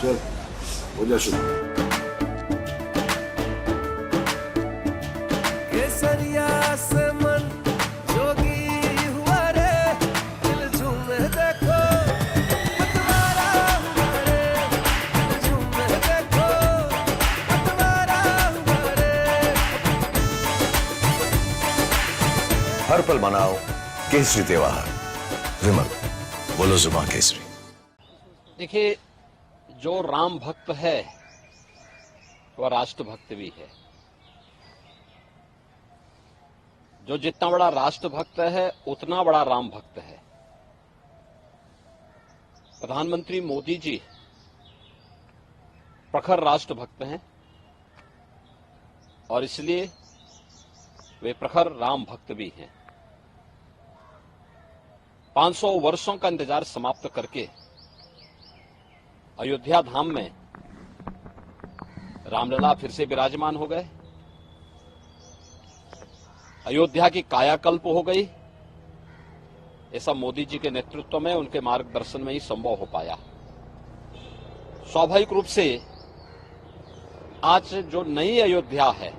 चल हो जा शुरू। केसरिया से मन जोगी हुआ रे, दिल झूमे देखो पतवारा हुआ रे, दिल झूमे देखो पतवारा हुआ रे। हर पल मनाओ केसरी त्योहार। विमल, बोलो जुबान केसरी। देखिए, जो राम भक्त है वह राष्ट्र भक्त भी है। जो जितना बड़ा राष्ट्र भक्त है उतना बड़ा राम भक्त है। प्रधानमंत्री मोदी जी प्रखर राष्ट्र भक्त हैं और इसलिए वे प्रखर राम भक्त भी हैं। 500 वर्षों का इंतजार समाप्त करके अयोध्या धाम में रामलला फिर से विराजमान हो गए। अयोध्या की कायाकल्प हो गई। ऐसा मोदी जी के नेतृत्व में, उनके मार्गदर्शन में ही संभव हो पाया। स्वाभाविक रूप से आज जो नई अयोध्या है,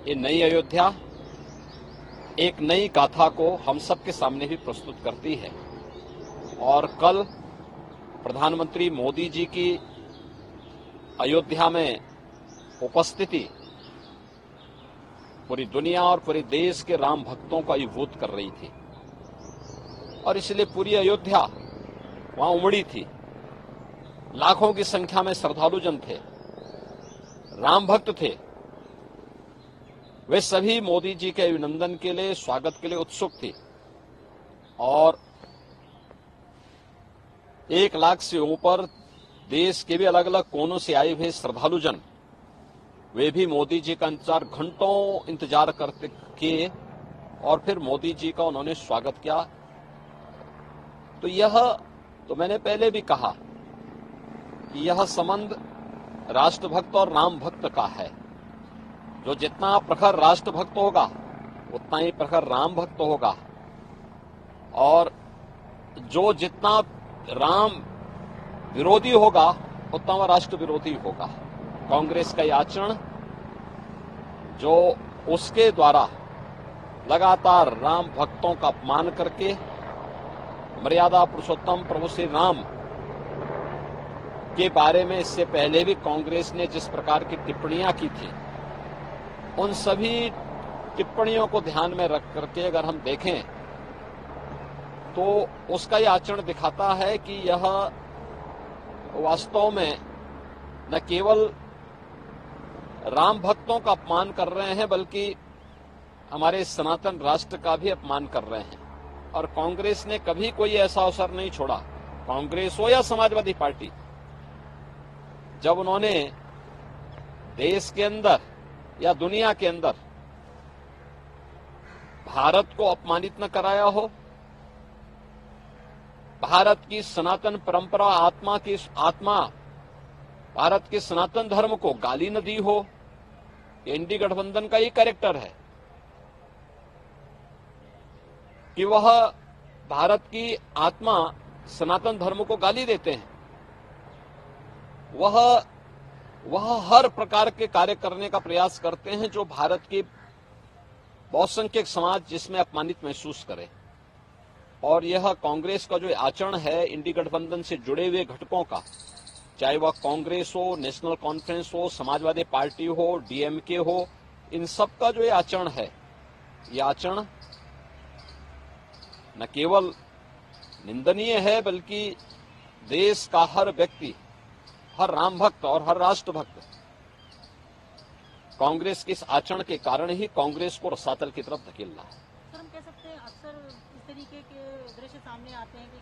ये नई अयोध्या एक नई गाथा को हम सबके सामने भी प्रस्तुत करती है। और कल प्रधानमंत्री मोदी जी की अयोध्या में उपस्थिति पूरी दुनिया और पूरे देश के राम भक्तों को अभिभूत कर रही थी और इसलिए पूरी अयोध्या वहां उमड़ी थी। लाखों की संख्या में श्रद्धालुजन थे, राम भक्त थे। वे सभी मोदी जी के अभिनंदन के लिए, स्वागत के लिए उत्सुक थे और 1 लाख से ऊपर देश के भी अलग अलग कोनों से आए हुए श्रद्धालुजन, वे भी मोदी जी का घंटों इंतजार करते किए और फिर मोदी जी का उन्होंने स्वागत किया। तो यह तो मैंने पहले भी कहा कि यह संबंध राष्ट्रभक्त और राम भक्त का है। जो जितना प्रखर राष्ट्रभक्त होगा उतना ही प्रखर राम भक्त होगा और जो जितना राम विरोधी होगा उतना वह राष्ट्र विरोधी होगा। कांग्रेस का यह आचरण जो उसके द्वारा लगातार राम भक्तों का अपमान करके मर्यादा पुरुषोत्तम प्रभु श्री राम के बारे में इससे पहले भी कांग्रेस ने जिस प्रकार की टिप्पणियां की थी, उन सभी टिप्पणियों को ध्यान में रख करके अगर हम देखें तो उसका यह आचरण दिखाता है कि यह वास्तव में न केवल राम भक्तों का अपमान कर रहे हैं बल्कि हमारे सनातन राष्ट्र का भी अपमान कर रहे हैं। और कांग्रेस ने कभी कोई ऐसा अवसर नहीं छोड़ा, कांग्रेस हो या समाजवादी पार्टी, जब उन्होंने देश के अंदर या दुनिया के अंदर भारत को अपमानित न कराया हो, भारत की सनातन परंपरा, आत्मा भारत के सनातन धर्म को गाली न दी हो। एनडी गठबंधन का ये कैरेक्टर है कि वह भारत की आत्मा सनातन धर्म को गाली देते हैं। वह हर प्रकार के कार्य करने का प्रयास करते हैं जो भारत के बहुसंख्यक समाज जिसमें अपमानित महसूस करे। और यह कांग्रेस का जो आचरण है इंडी गठबंधन से जुड़े हुए घटकों का, चाहे वह कांग्रेस हो, नेशनल कॉन्फ्रेंस हो, समाजवादी पार्टी हो, डीएमके हो, इन सब का जो ये आचरण है, ये आचरण न केवल निंदनीय है बल्कि देश का हर व्यक्ति, हर राम भक्त और हर राष्ट्र भक्त कांग्रेस के इस आचरण के कारण ही कांग्रेस को रसातल की तरफ धकेल रहा है। सर, हम कह सकते हैं अक्सर इस तरीके के दृश्य सामने आते हैं कि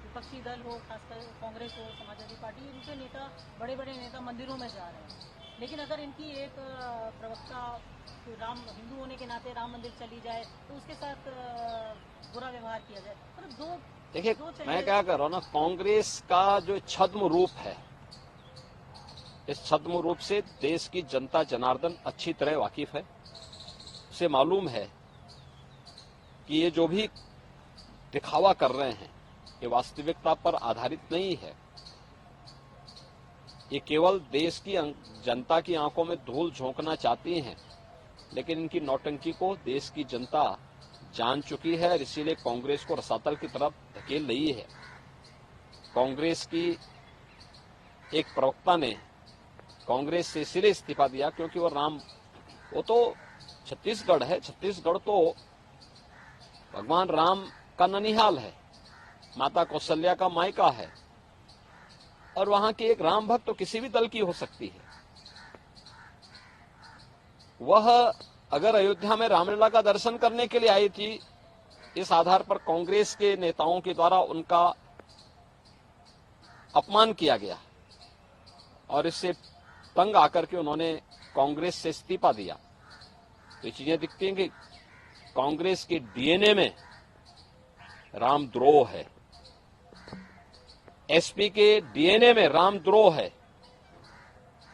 विपक्षी दल हो, खासकर कांग्रेस हो, समाजवादी पार्टी, इनके नेता, बड़े बड़े नेता मंदिरों में जा रहे हैं, लेकिन अगर इनकी एक प्रवक्ता राम हिंदू होने के नाते राम मंदिर चली जाए तो उसके साथ बुरा व्यवहार किया जाए। मतलब देखिए, मैं क्या कर रहा हूँ ना, कांग्रेस का जो छद्म रूप है, इस छद्म रूप से देश की जनता जनार्दन अच्छी तरह वाकिफ है। उसे मालूम है कि ये जो भी दिखावा कर रहे हैं ये वास्तविकता पर आधारित नहीं है। ये केवल देश की जनता की आंखों में धूल झोंकना चाहती हैं, लेकिन इनकी नौटंकी को देश की जनता जान चुकी है और इसीलिए कांग्रेस को रसातल की तरफ धकेल रही है। कांग्रेस की एक प्रवक्ता ने कांग्रेस से इसलिए इस्तीफा दिया क्योंकि वो तो छत्तीसगढ़ है। छत्तीसगढ़ तो भगवान राम का ननिहाल है, माता कौशल्या का मायका है, और वहां की एक राम भक्त तो किसी भी दल की हो सकती है। वह अगर अयोध्या में रामलला का दर्शन करने के लिए आई थी, इस आधार पर कांग्रेस के नेताओं के द्वारा उनका अपमान किया गया और इससे तंग आकर के उन्होंने कांग्रेस से इस्तीफा दिया। तो ये चीजें दिखती हैं कि कांग्रेस के डीएनए में रामद्रोह है, एसपी के डीएनए में रामद्रोह है,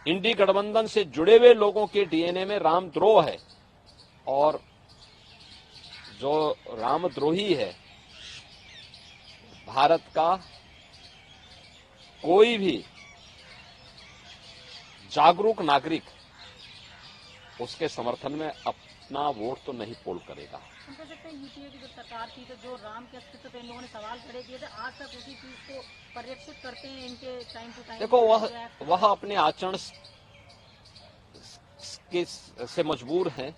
इंडी गठबंधन से जुड़े हुए लोगों के डीएनए में रामद्रोह है, और जो रामद्रोही है भारत का कोई भी जागरूक नागरिक उसके समर्थन में अपना वोट तो नहीं पोल करेगा। हम कह सकते हैं यूपीए की जो सरकार थी तो जो राम के अस्तित्व पे इन लोगों ने सवाल खड़े किए थे, आज तक उसी चीज को परिरक्षित करते हैं इनके टाइम टू टाइम। देखो वह अपने आचरण से मजबूर हैं,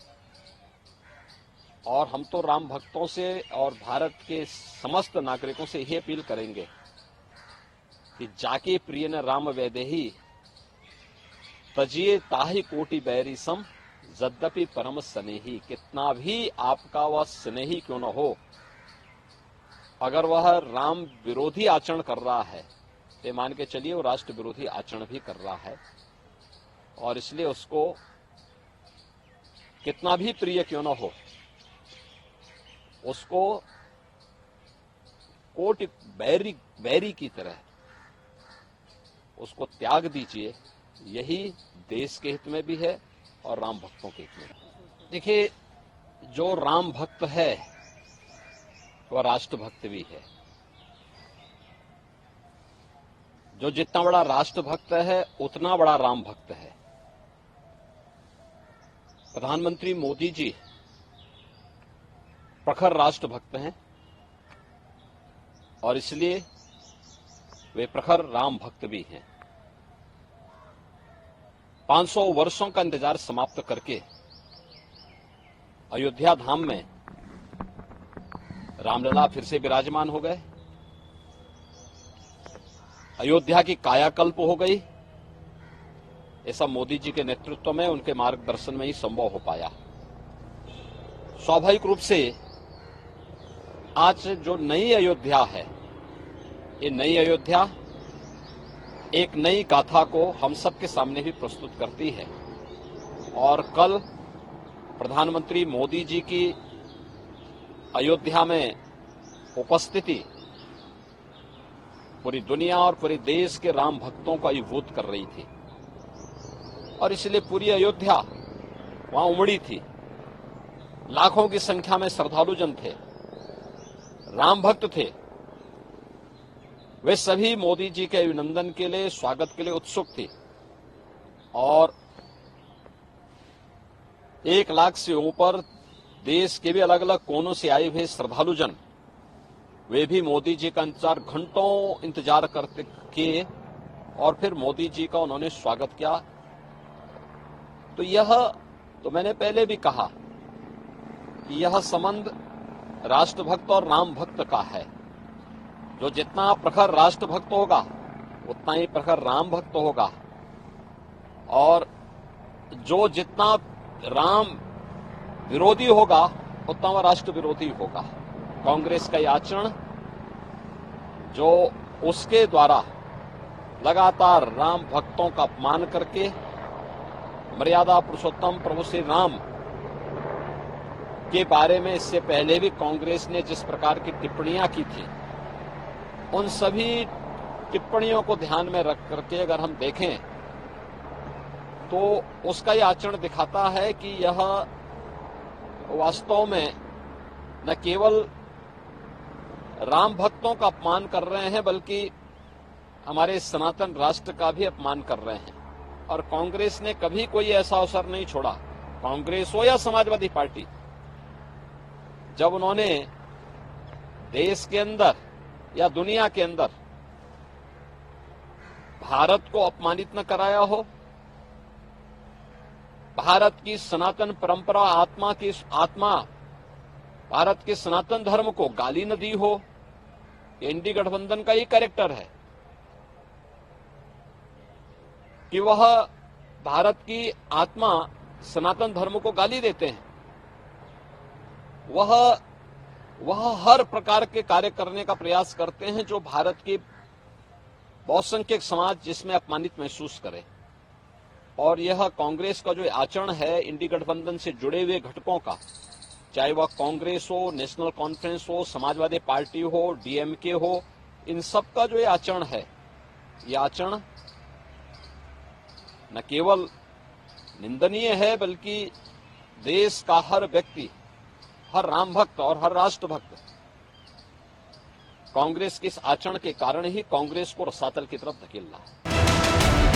और हम तो राम भक्तों से और भारत के समस्त नागरिकों से यही अपील करेंगे कि जाके प्रिय न राम वैदेही तजिए ताहि कोटि बैरी सम यद्यपि परम स्नेही। कितना भी आपका वह स्नेही क्यों न हो, अगर वह राम विरोधी आचरण कर रहा है तो मान के चलिए वो राष्ट्र विरोधी आचरण भी कर रहा है, और इसलिए उसको कितना भी प्रिय क्यों न हो उसको कोटि बैरी की तरह उसको त्याग दीजिए। यही देश के हित में भी है और राम भक्तों के हित में। देखिए, जो राम भक्त है वह राष्ट्र भक्त भी है। जो जितना बड़ा राष्ट्र भक्त है उतना बड़ा राम भक्त है। प्रधानमंत्री मोदी जी प्रखर राष्ट्र भक्त हैं और इसलिए वे प्रखर राम भक्त भी हैं। 500 वर्षों का इंतजार समाप्त करके अयोध्या धाम में रामलला फिर से विराजमान हो गए। अयोध्या की कायाकल्प हो गई। ये सब मोदी जी के नेतृत्व में, उनके मार्गदर्शन में ही संभव हो पाया। स्वाभाविक रूप से आज जो नई अयोध्या है, ये नई अयोध्या एक नई गाथा को हम सबके सामने भी प्रस्तुत करती है। और कल प्रधानमंत्री मोदी जी की अयोध्या में उपस्थिति पूरी दुनिया और पूरे देश के राम भक्तों को अभिभूत कर रही थी, और इसलिए पूरी अयोध्या वहां उमड़ी थी। लाखों की संख्या में श्रद्धालुजन थे, राम भक्त थे। वे सभी मोदी जी के अभिनंदन के लिए, स्वागत के लिए उत्सुक थे, और 1 लाख से ऊपर देश के भी अलग अलग कोनों से आए हुए श्रद्धालुजन, वे भी मोदी जी का घंटों इंतजार करते किए और फिर मोदी जी का उन्होंने स्वागत किया। तो यह तो मैंने पहले भी कहा कि यह संबंध राष्ट्रभक्त और राम भक्त का है। जो जितना प्रखर राष्ट्रभक्त होगा उतना ही प्रखर राम भक्त होगा, और जो जितना राम विरोधी होगा उतना वह राष्ट्र विरोधी होगा। कांग्रेस का यह आचरण जो उसके द्वारा लगातार राम भक्तों का अपमान करके मर्यादा पुरुषोत्तम प्रभु श्री राम के बारे में इससे पहले भी कांग्रेस ने जिस प्रकार की टिप्पणियां की थी, उन सभी टिप्पणियों को ध्यान में रख करके अगर हम देखें तो उसका यह आचरण दिखाता है कि यह वास्तव में न केवल राम भक्तों का अपमान कर रहे हैं, बल्कि हमारे सनातन राष्ट्र का भी अपमान कर रहे हैं। और कांग्रेस ने कभी कोई ऐसा अवसर नहीं छोड़ा, कांग्रेस हो या समाजवादी पार्टी, जब उन्होंने देश के अंदर या दुनिया के अंदर भारत को अपमानित न कराया हो, भारत की सनातन परंपरा आत्मा भारत के सनातन धर्म को गाली न दी हो। एनडीए गठबंधन का ये कैरेक्टर है कि वह भारत की आत्मा सनातन धर्म को गाली देते हैं। वह हर प्रकार के कार्य करने का प्रयास करते हैं जो भारत के बहुसंख्यक समाज जिसमें अपमानित महसूस करे। और यह कांग्रेस का जो आचरण है इंडी गठबंधन से जुड़े हुए घटकों का, चाहे वह कांग्रेस हो, नेशनल कॉन्फ्रेंस हो, समाजवादी पार्टी हो, डीएमके हो, इन सब का जो आचरण है, यह आचरण न केवल निंदनीय है बल्कि देश का हर व्यक्ति, हर राम भक्त और हर राष्ट्र भक्त कांग्रेस के इस आचरण के कारण ही कांग्रेस को रसातल की तरफ धकेल रहा है।